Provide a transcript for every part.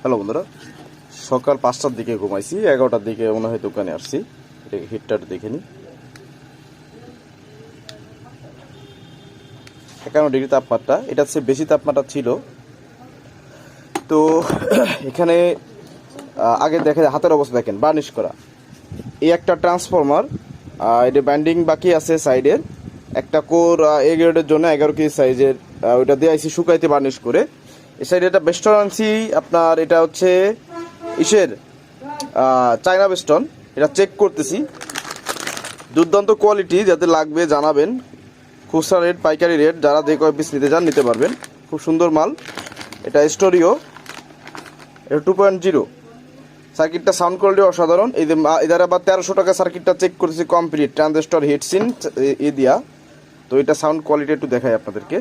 Hello বন্ধুরা, সকাল 5টার দিকে ঘুমাইছি, 11টার দিকে মনে হয় দোকানে আসছি। এটা হিটটার দেখে নিই। 51 ডিগ্রি তাপমাত্রা, এটা হচ্ছে বেশি তাপমাত্রা ছিল। তো এখানে আগে দেখে হাতের অবস্থা দেখেন, বার্নিশ করা। এই একটা ট্রান্সফরমার, এটা বাইন্ডিং বাকি আছে সাইডের। একটা কোর এ গ্রেডের জন্য 11 কেজি সাইজের, ওইটা দিয়ে আইসি শুকাইতে বার্নিশ করে। এই সাইডে একটা বেস্টন আনছি আপনার, এটা হচ্ছে ইসের চায়না বেস্টন। এটা চেক করতেছি, দুর্দান্ত কোয়ালিটি, যাতে লাগবে জানাবেন। খুচরা রেট, পাইকারি রেট, যারা যে কয় পিস নিতে চান নিতে পারবেন। খুব সুন্দর মাল। এটা স্টোরিও, এটা 2.0 সার্কিটটা, সাউন্ড কোয়ালিটি অসাধারণ। এই যে এদের আবার 1300 টাকা সার্কিটটা চেক করেছি কমপ্লিট, ট্রানজিস্টর হিটসিন এ দিয়া। তো এটা সাউন্ড কোয়ালিটি একটু দেখাই আপনাদেরকে।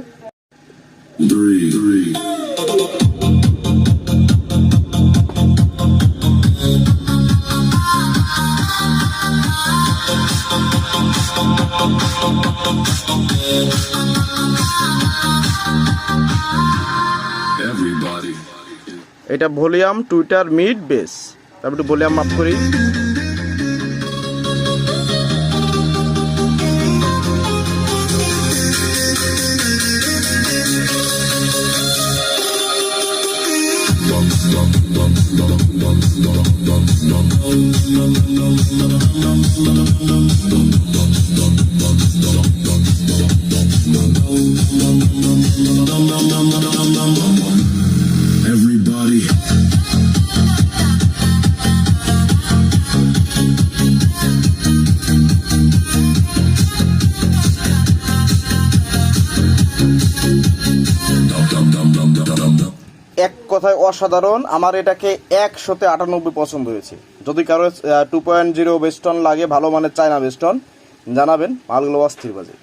এটা ভলিউম, টুইটার, মিড, বেস। তারপর একটু ভলিউম মাপ করি। Everybody. এক কথায় অসাধারণ। আমার এটাকে 100তে 98 পছন্দ হয়েছে। যদি কারো 2.0 বেস্টন লাগে, ভালো মানের চায়না বেস্টন, জানাবেন। মালগুলো অস্থির বাজে।